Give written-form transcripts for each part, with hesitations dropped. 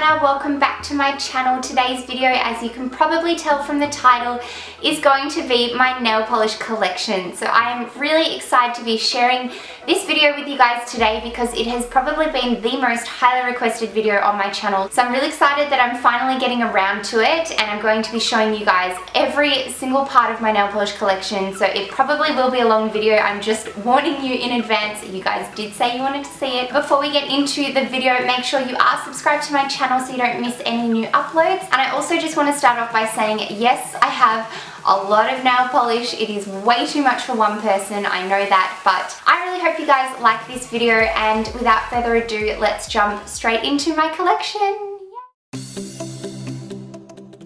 there, welcome back to my channel. Today's video, as you can probably tell from the title, is going to be my nail polish collection. So I am really excited to be sharing this video with you guys today because it has probably been the most highly requested video on my channel. So I'm really excited that I'm finally getting around to it, and I'm going to be showing you guys every single part of my nail polish collection. So it probably will be a long video. I'm just warning you in advance. You guys did say you wanted to see it. Before we get into the video, make sure you are subscribed to my channel so you don't miss any new uploads. And I also just want to start off by saying, yes, I have a lot of nail polish. It is way too much for one person, I know that, but I really hope you guys like this video, and without further ado, let's jump straight into my collection.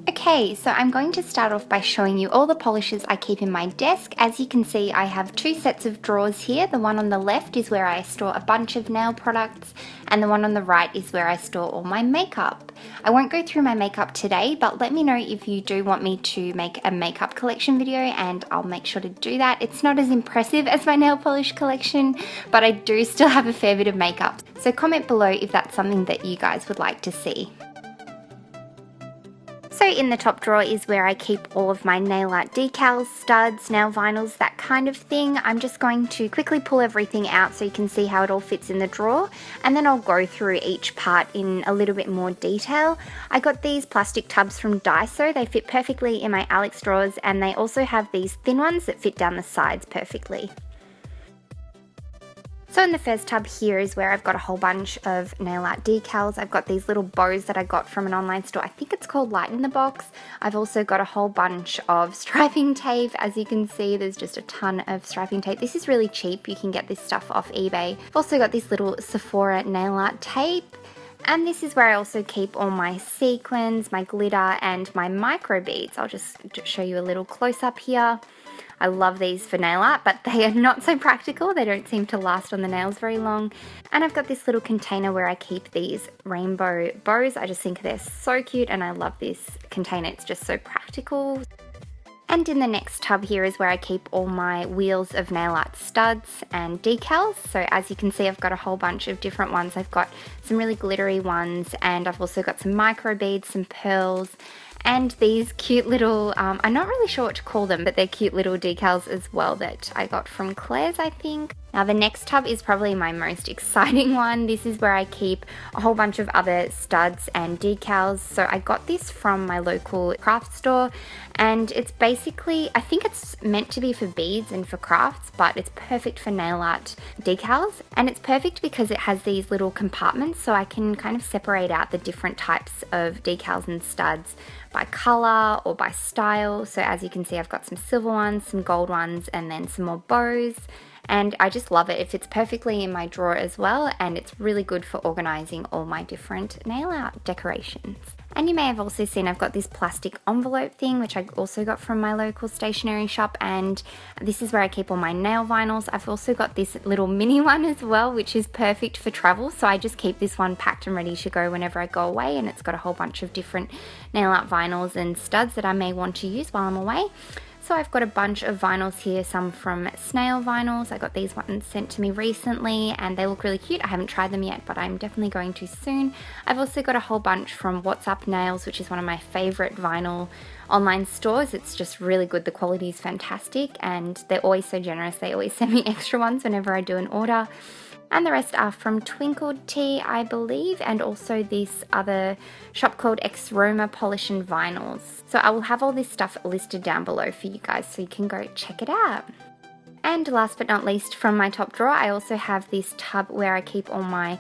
Okay, so I'm going to start off by showing you all the polishes I keep in my desk. As you can see, I have two sets of drawers here. The one on the left is where I store a bunch of nail products, and the one on the right is where I store all my makeup. I won't go through my makeup today, but let me know if you do want me to make a makeup collection video, and I'll make sure to do that. It's not as impressive as my nail polish collection, but I do still have a fair bit of makeup. So comment below if that's something that you guys would like to see. So in the top drawer is where I keep all of my nail art decals, studs, nail vinyls, that kind of thing. I'm just going to quickly pull everything out so you can see how it all fits in the drawer, and then I'll go through each part in a little bit more detail. I got these plastic tubs from Daiso. They fit perfectly in my Alex drawers, and they also have these thin ones that fit down the sides perfectly. So in the first tub here is where I've got a whole bunch of nail art decals. I've got these little bows that I got from an online store. I think it's called Light in the Box. I've also got a whole bunch of striping tape. As you can see, there's just a ton of striping tape. This is really cheap. You can get this stuff off eBay. I've also got this little Sephora nail art tape. And this is where I also keep all my sequins, my glitter, and my micro beads. I'll just show you a little close up here. I love these for nail art, but they are not so practical. They don't seem to last on the nails very long. And I've got this little container where I keep these rainbow bows. I just think they're so cute, and I love this container. It's just so practical. And in the next tub here is where I keep all my wheels of nail art studs and decals. So as you can see, I've got a whole bunch of different ones. I've got some really glittery ones, and I've also got some micro beads, some pearls, and these cute little, I'm not really sure what to call them, but they're cute little decals as well that I got from Claire's, I think. Now the next tub is probably my most exciting one. This is where I keep a whole bunch of other studs and decals. So I got this from my local craft store, and it's basically, I think it's meant to be for beads and for crafts, but it's perfect for nail art decals. And it's perfect because it has these little compartments, so I can kind of separate out the different types of decals and studs by color or by style. So as you can see, I've got some silver ones, some gold ones, and then some more bows. And I just love it. It fits perfectly in my drawer as well, and it's really good for organizing all my different nail art decorations. And you may have also seen I've got this plastic envelope thing, which I also got from my local stationery shop, and this is where I keep all my nail vinyls. I've also got this little mini one as well, which is perfect for travel, so I just keep this one packed and ready to go whenever I go away, and it's got a whole bunch of different nail art vinyls and studs that I may want to use while I'm away. So I've got a bunch of vinyls here, some from Snail Vinyls. I got these ones sent to me recently, and they look really cute. I haven't tried them yet, but I'm definitely going to soon. I've also got a whole bunch from What's Up Nails, which is one of my favorite vinyl online stores. It's just really good. The quality is fantastic, and they're always so generous. They always send me extra ones whenever I do an order. And the rest are from Twinkled Tea, I believe, and also this other shop called Xroma Polish and Vinyls. So I will have all this stuff listed down below for you guys so you can go check it out. And last but not least, from my top drawer, I also have this tub where I keep all my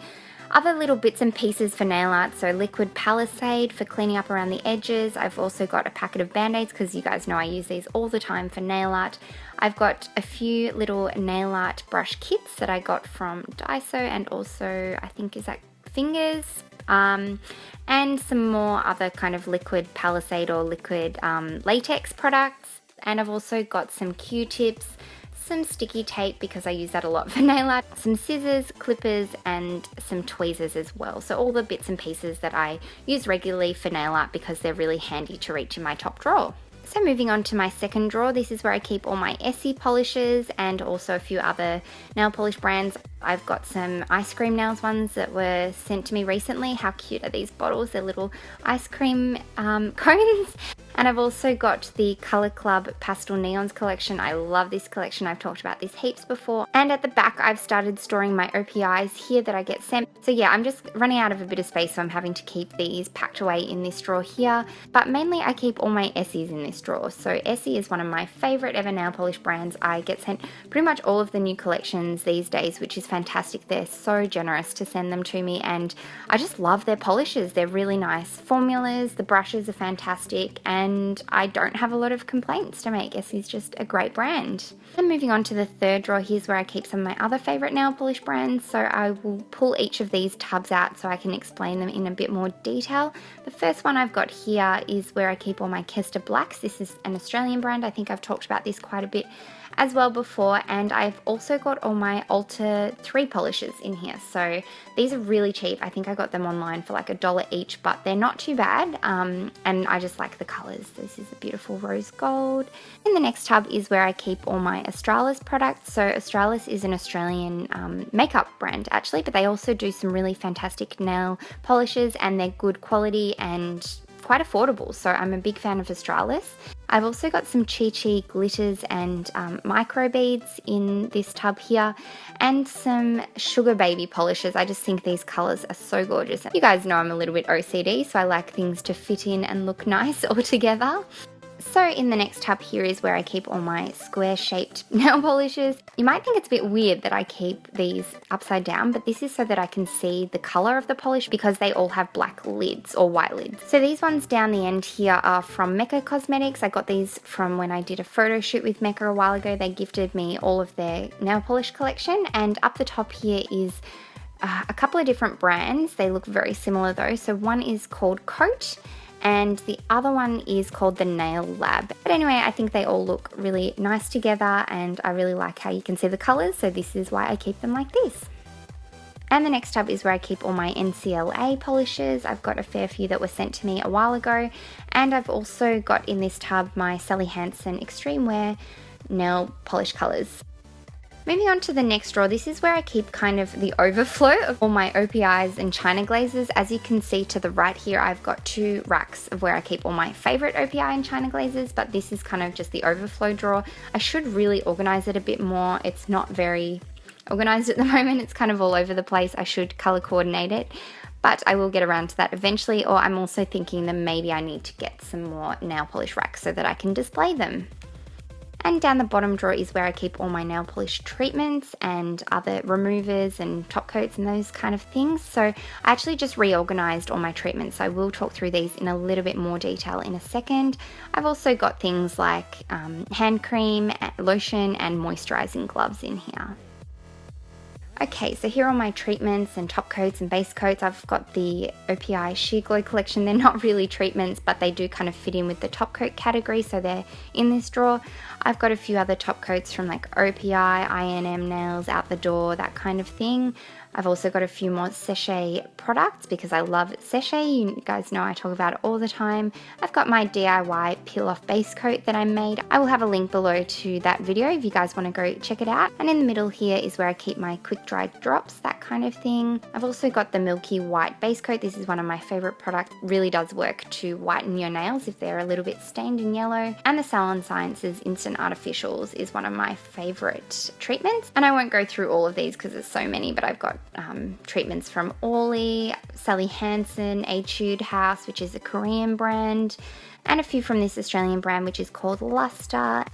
other little bits and pieces for nail art. So liquid palisade for cleaning up around the edges. I've also got a packet of band-aids because you guys know I use these all the time for nail art. I've got a few little nail art brush kits that I got from Daiso, and also I think is that Fingers, and some more other kind of liquid palisade or liquid latex products. And I've also got some Q-tips, some sticky tape because I use that a lot for nail art, some scissors, clippers, and some tweezers as well. So all the bits and pieces that I use regularly for nail art because they're really handy to reach in my top drawer. So moving on to my second drawer, this is where I keep all my Essie polishes and also a few other nail polish brands. I've got some ice cream nails ones that were sent to me recently. How cute are these bottles? They're little ice cream cones. And I've also got the Colour Club Pastel Neons collection. I love this collection. I've talked about this heaps before. And at the back, I've started storing my OPIs here that I get sent. So yeah, I'm just running out of a bit of space, so I'm having to keep these packed away in this drawer here. But mainly I keep all my Essies in this drawer. So Essie is one of my favourite ever nail polish brands. I get sent pretty much all of the new collections these days, which is fantastic. They're so generous to send them to me, and I just love their polishes. They're really nice formulas, the brushes are fantastic, and I don't have a lot of complaints to make. Essie's just a great brand. Then moving on to the third drawer, here's where I keep some of my other favourite nail polish brands. So I will pull each of these tubs out so I can explain them in a bit more detail. The first one I've got here is where I keep all my Kester Blacks. This is an Australian brand. I think I've talked about this quite a bit as well before, and I've also got all my Ulta 3 polishes in here. So these are really cheap. I think I got them online for like $1 each, but they're not too bad, and I just like the colours. This is a beautiful rose gold. In the next tub is where I keep all my Australis products. So Australis is an Australian makeup brand actually, but they also do some really fantastic nail polishes, and they're good quality and quite affordable, so I'm a big fan of Australis. I've also got some Chichi glitters and micro beads in this tub here, and some Sugar Baby polishes. I just think these colours are so gorgeous. You guys know I'm a little bit OCD, so I like things to fit in and look nice all together. So in the next tub here is where I keep all my square shaped nail polishes. You might think it's a bit weird that I keep these upside down, but this is so that I can see the colour of the polish because they all have black lids or white lids. So these ones down the end here are from Mecca Cosmetics. I got these from when I did a photo shoot with Mecca a while ago. They gifted me all of their nail polish collection, and up the top here is a couple of different brands. They look very similar though. So one is called Coat, and the other one is called the Nail Lab. But anyway, I think they all look really nice together, and I really like how you can see the colours, so this is why I keep them like this. And the next tub is where I keep all my NCLA polishes. I've got a fair few that were sent to me a while ago, and I've also got in this tub my Sally Hansen Extreme Wear nail polish colours. Moving on to the next drawer, this is where I keep kind of the overflow of all my OPIs and China glazes. As you can see to the right here, I've got 2 racks of where I keep all my favourite OPI and China glazes, but this is kind of just the overflow drawer. I should really organise it a bit more. It's not very organised at the moment. It's kind of all over the place. I should colour coordinate it, but I will get around to that eventually, or I'm also thinking that maybe I need to get some more nail polish racks so that I can display them. And down the bottom drawer is where I keep all my nail polish treatments and other removers and top coats and those kind of things. So I actually just reorganized all my treatments, so I will talk through these in a little bit more detail in a second. I've also got things like hand cream, lotion and moisturizing gloves in here. Okay, so here are my treatments and top coats and base coats. I've got the OPI Sheer Glow collection. They're not really treatments, but they do kind of fit in with the top coat category, so they're in this drawer. I've got a few other top coats from like OPI, INM Nails, Out the Door, that kind of thing. I've also got a few more sachet products because I love sachet. You guys know I talk about it all the time. I've got my DIY peel off base coat that I made. I will have a link below to that video if you guys want to go check it out. And in the middle here is where I keep my quick dry drops, that kind of thing. I've also got the Milky white base coat. This is one of my favorite products. It really does work to whiten your nails if they're a little bit stained and yellow. And the Salon Sciences Instant Artificials is one of my favorite treatments. And I won't go through all of these because there's so many, but I've got treatments from Orly, Sally Hansen, Etude House, which is a Korean brand, and a few from this Australian brand, which is called Luster.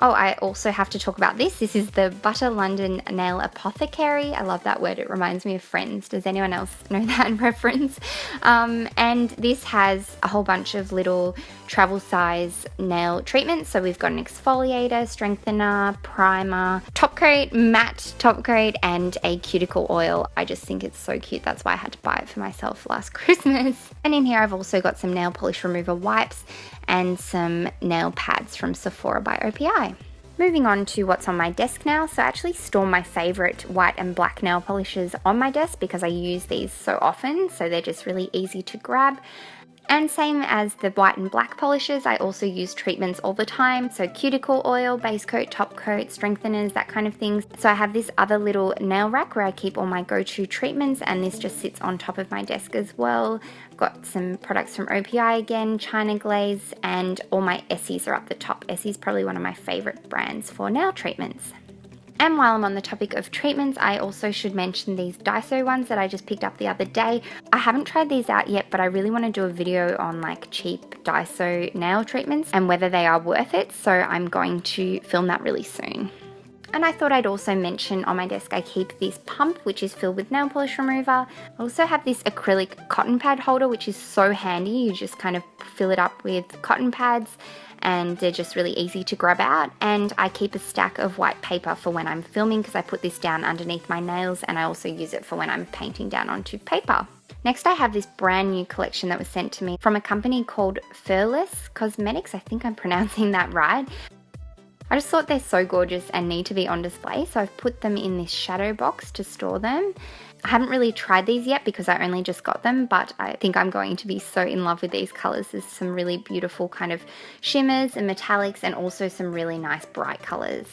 Oh, I also have to talk about this. This is the Butter London Nail Apothecary. I love that word. It reminds me of Friends. Does anyone else know that reference? And this has a whole bunch of little travel size nail treatments. So we've got an exfoliator, strengthener, primer, top coat, matte top coat, and a cuticle oil. I just think it's so cute. That's why I had to buy it for myself last Christmas. And in here I've also got some nail polish remover wipes and some nail pads from Sephora by OPI. Moving on to what's on my desk now. So I actually store my favorite white and black nail polishes on my desk because I use these so often, so they're just really easy to grab. And same as the white and black polishes, I also use treatments all the time. So cuticle oil, base coat, top coat, strengtheners, that kind of things. So I have this other little nail rack where I keep all my go-to treatments, and this just sits on top of my desk as well. I've got some products from Opi again, China Glaze, and all my Essies are up the top. Essie's probably one of my favorite brands for nail treatments. And while I'm on the topic of treatments, I also should mention these Daiso ones that I just picked up the other day. I haven't tried these out yet, but I really want to do a video on like cheap Daiso nail treatments and whether they are worth it, so I'm going to film that really soon. And I thought I'd also mention on my desk I keep this pump which is filled with nail polish remover. I also have this acrylic cotton pad holder which is so handy. You just kind of fill it up with cotton pads and they're just really easy to grab out. And I keep a stack of white paper for when I'm filming because I put this down underneath my nails, and I also use it for when I'm painting down onto paper. Next I have this brand new collection that was sent to me from a company called Furless Cosmetics. I think I'm pronouncing that right. I just thought they're so gorgeous and need to be on display, so I've put them in this shadow box to store them. I haven't really tried these yet because I only just got them, but I think I'm going to be so in love with these colours. There's some really beautiful kind of shimmers and metallics and also some really nice bright colours.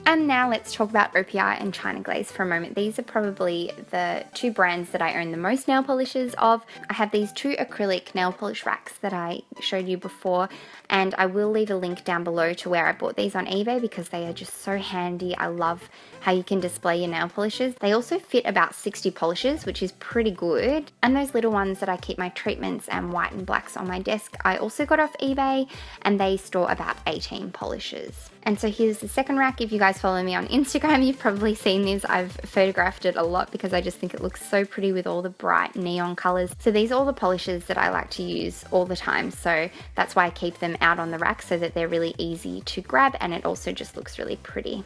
And now let's talk about Opi and China Glaze for a moment. These are probably the two brands that I own the most nail polishes of. I have these two acrylic nail polish racks that I showed you before, and I will leave a link down below to where I bought these on eBay because they are just so handy. I love how you can display your nail polishes. They also fit about 60 polishes, which is pretty good. And those little ones that I keep my treatments and white and blacks on my desk, I also got off eBay, and they store about 18 polishes. And so here's the second rack. If you guys follow me on Instagram, you've probably seen this. I've photographed it a lot because I just think it looks so pretty with all the bright neon colors. So these are all the polishes that I like to use all the time. So that's why I keep them out on the rack so that they're really easy to grab, and it also just looks really pretty.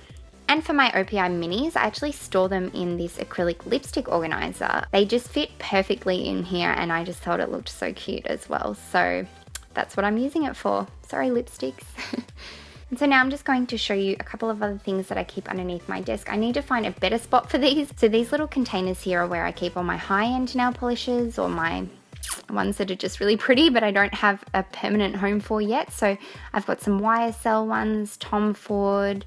And for my Opi minis, I actually store them in this acrylic lipstick organizer. They just fit perfectly in here, and I just thought it looked so cute as well. So that's what I'm using it for. Sorry, lipsticks. And so now I'm just going to show you a couple of other things that I keep underneath my desk. I need to find a better spot for these. So these little containers here are where I keep all my high-end nail polishes or my ones that are just really pretty but I don't have a permanent home for yet. So I've got some YSL ones, Tom Ford,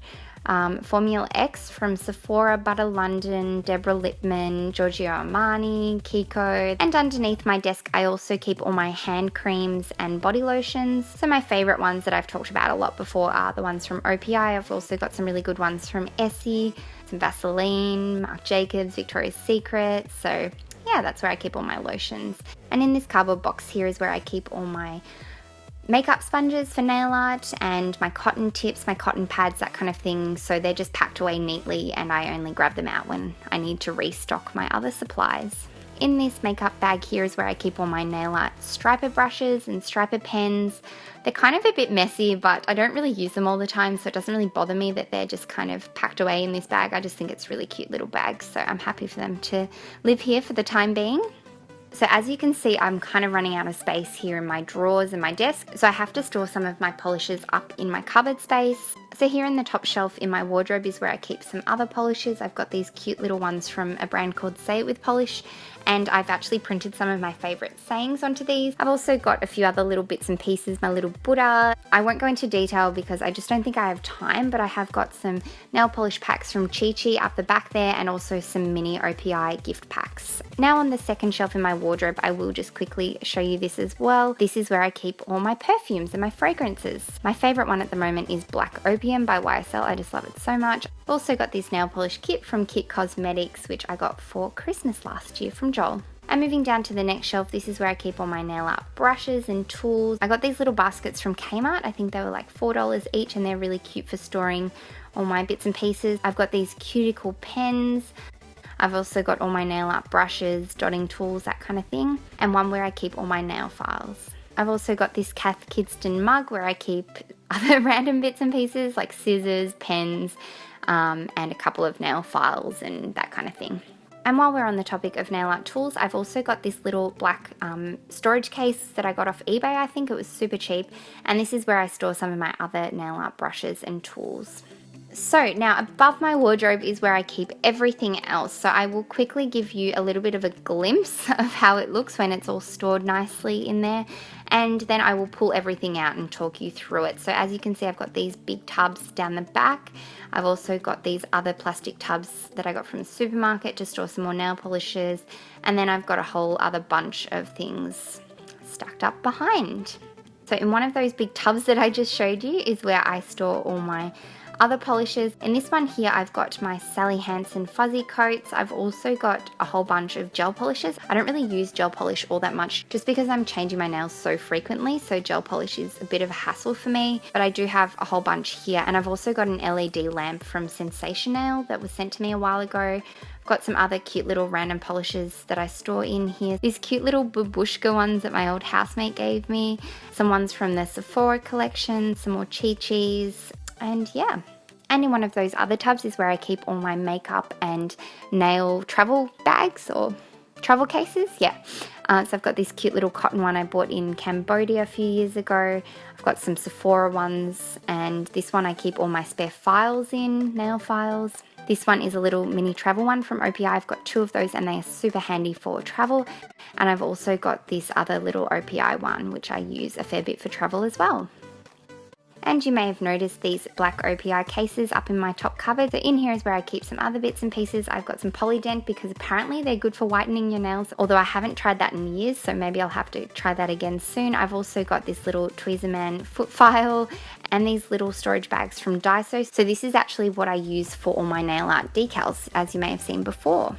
Formula X from Sephora, Butter London, Deborah Lippmann, Giorgio Armani, Kiko, and underneath my desk I also keep all my hand creams and body lotions. So my favourite ones that I've talked about a lot before are the ones from Opi. I've also got some really good ones from Essie, some Vaseline, Marc Jacobs, Victoria's Secret. So yeah, that's where I keep all my lotions. And in this cardboard box here is where I keep all my makeup sponges for nail art and my cotton tips, my cotton pads, that kind of thing. So they're just packed away neatly and I only grab them out when I need to restock my other supplies. In this makeup bag here is where I keep all my nail art striper brushes and striper pens. They're kind of a bit messy, but I don't really use them all the time, so it doesn't really bother me that they're just kind of packed away in this bag. I just think it's really cute little bags, so I'm happy for them to live here for the time being. So as you can see, I'm kind of running out of space here in my drawers and my desk, so I have to store some of my polishes up in my cupboard space. So here in the top shelf in my wardrobe is where I keep some other polishes. I've got these cute little ones from a brand called Say It With Polish, and I've actually printed some of my favourite sayings onto these. I've also got a few other little bits and pieces, my little Buddha. I won't go into detail because I just don't think I have time, but I have got some nail polish packs from Chichi up the back there and also some mini Opi gift packs. Now on the second shelf in my wardrobe, I will just quickly show you this as well. This is where I keep all my perfumes and my fragrances. My favourite one at the moment is Black Opium by YSL. I just love it so much. Also got this nail polish kit from Mecca Cosmetics, which I got for Christmas last year from Joel. And moving down to the next shelf, this is where I keep all my nail art brushes and tools. I got these little baskets from Kmart. I think they were like $4 each and they're really cute for storing all my bits and pieces. I've got these cuticle pens. I've also got all my nail art brushes, dotting tools, that kind of thing. And one where I keep all my nail files. I've also got this Kath Kidston mug where I keep other random bits and pieces like scissors, pens, and a couple of nail files and that kind of thing. And while we're on the topic of nail art tools, I've also got this little black storage case that I got off eBay. I think it was super cheap, and this is where I store some of my other nail art brushes and tools. So now above my wardrobe is where I keep everything else. So I will quickly give you a little bit of a glimpse of how it looks when it's all stored nicely in there. And then I will pull everything out and talk you through it. So as you can see, I've got these big tubs down the back. I've also got these other plastic tubs that I got from the supermarket to store some more nail polishes. And then I've got a whole other bunch of things stacked up behind. So in one of those big tubs that I just showed you is where I store all my other polishes. In this one here, I've got my Sally Hansen fuzzy coats. I've also got a whole bunch of gel polishes. I don't really use gel polish all that much just because I'm changing my nails so frequently, so gel polish is a bit of a hassle for me, but I do have a whole bunch here. And I've also got an LED lamp from Sensational that was sent to me a while ago. I've got some other cute little random polishes that I store in here. These cute little babushka ones that my old housemate gave me. Some ones from the Sephora collection, some more Chichis, and yeah. And in one of those other tubs is where I keep all my makeup and nail travel bags or travel cases, yeah. So I've got this cute little cotton one I bought in Cambodia a few years ago. I've got some Sephora ones, and this one I keep all my spare files in, nail files. This one is a little mini travel one from Opi. I've got 2 of those and they are super handy for travel. And I've also got this other little Opi one, which I use a fair bit for travel as well. And you may have noticed these black Opi cases up in my top cupboard. So in here is where I keep some other bits and pieces. I've got some Polydent because apparently they're good for whitening your nails, although I haven't tried that in years, so maybe I'll have to try that again soon. I've also got this little Tweezerman foot file and these little storage bags from Daiso. So this is actually what I use for all my nail art decals, as you may have seen before.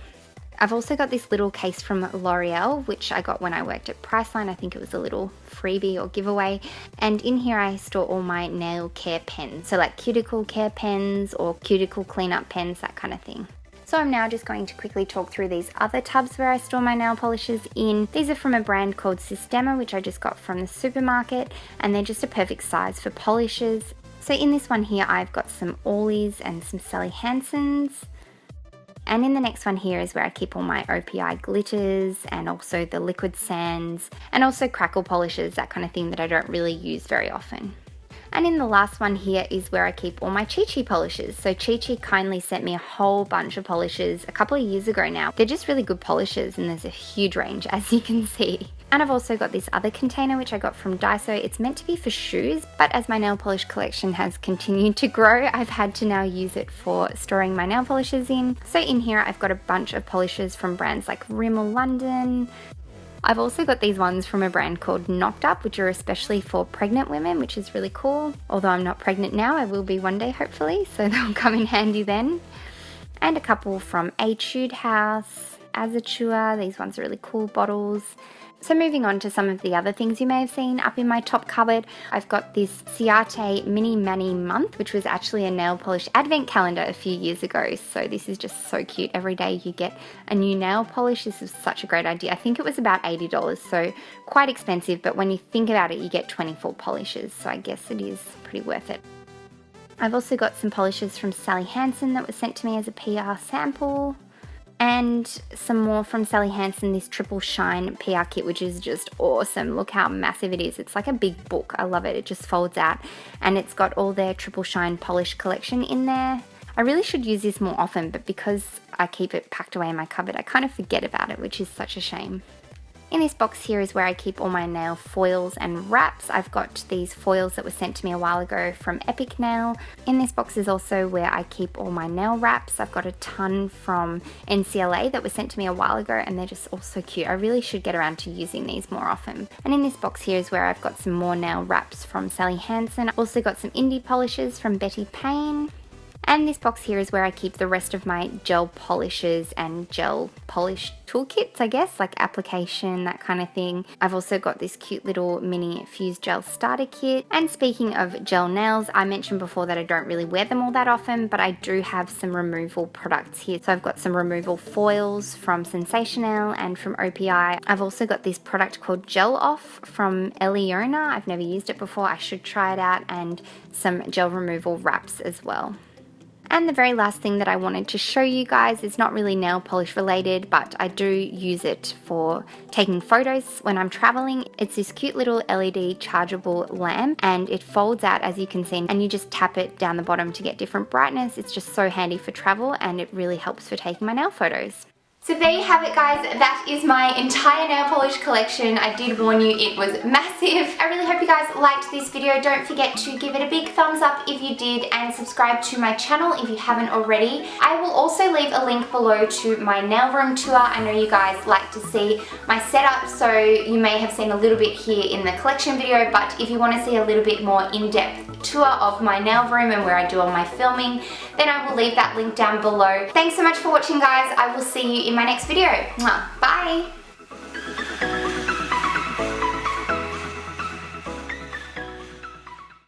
I've also got this little case from L'Oreal, which I got when I worked at Priceline. I think it was a little freebie or giveaway. And in here I store all my nail care pens. So like cuticle care pens or cuticle cleanup pens, that kind of thing. So I'm now just going to quickly talk through these other tubs where I store my nail polishes in. These are from a brand called Systema, which I just got from the supermarket. And they're just a perfect size for polishes. So in this one here, I've got some Aulis and some Sally Hansens. And in the next one here is where I keep all my Opi glitters and also the liquid sands and also crackle polishes, that kind of thing that I don't really use very often. And in the last one here is where I keep all my Chichi polishes. So Chichi kindly sent me a whole bunch of polishes a couple of years ago now. They're just really good polishes and there's a huge range, as you can see. And I've also got this other container which I got from Daiso. It's meant to be for shoes, but as my nail polish collection has continued to grow, I've had to now use it for storing my nail polishes in. So in here I've got a bunch of polishes from brands like Rimmel London. I've also got these ones from a brand called Knocked Up, which are especially for pregnant women, which is really cool. Although I'm not pregnant now, I will be one day hopefully, so they'll come in handy then. And a couple from Etude House, Azatua. These ones are really cool bottles. So moving on to some of the other things you may have seen up in my top cupboard, I've got this Ciate Mini Mani Month, which was actually a nail polish advent calendar a few years ago. So this is just so cute. Every day you get a new nail polish. This is such a great idea. I think it was about $80, so quite expensive, but when you think about it, you get 24 polishes. So I guess it is pretty worth it. I've also got some polishes from Sally Hansen that was sent to me as a PR sample. And some more from Sally Hansen, this Triple Shine PR kit, which is just awesome. Look how massive it is. It's like a big book. I love it. It just folds out. And it's got all their Triple Shine polish collection in there. I really should use this more often, but because I keep it packed away in my cupboard, I kind of forget about it, which is such a shame. In this box here is where I keep all my nail foils and wraps. I've got these foils that were sent to me a while ago from Epic Nail. In this box is also where I keep all my nail wraps. I've got a ton from NCLA that was sent to me a while ago and they're just all so cute. I really should get around to using these more often. And in this box here is where I've got some more nail wraps from Sally Hansen. I've also got some indie polishes from Betty Payne. And this box here is where I keep the rest of my gel polishes and gel polish toolkits, I guess, like application, that kind of thing. I've also got this cute little mini Fuse Gel starter kit. And speaking of gel nails, I mentioned before that I don't really wear them all that often, but I do have some removal products here. So I've got some removal foils from Sensational and from OPI. I've also got this product called Gel Off from Eliona. I've never used it before. I should try it out, and some gel removal wraps as well. And the very last thing that I wanted to show you guys is not really nail polish related, but I do use it for taking photos when I'm traveling. It's this cute little LED chargeable lamp, and it folds out, as you can see, and you just tap it down the bottom to get different brightness. It's just so handy for travel, and it really helps for taking my nail photos. So there you have it, guys. That is my entire nail polish collection. I did warn you, it was massive. I really hope you guys liked this video. Don't forget to give it a big thumbs up if you did, and subscribe to my channel if you haven't already. I will also leave a link below to my nail room tour. I know you guys like to see my setup, so you may have seen a little bit here in the collection video, but if you want to see a little bit more in-depth tour of my nail room and where I do all my filming, then I will leave that link down below. Thanks so much for watching, guys. I will see you in my next video. Bye!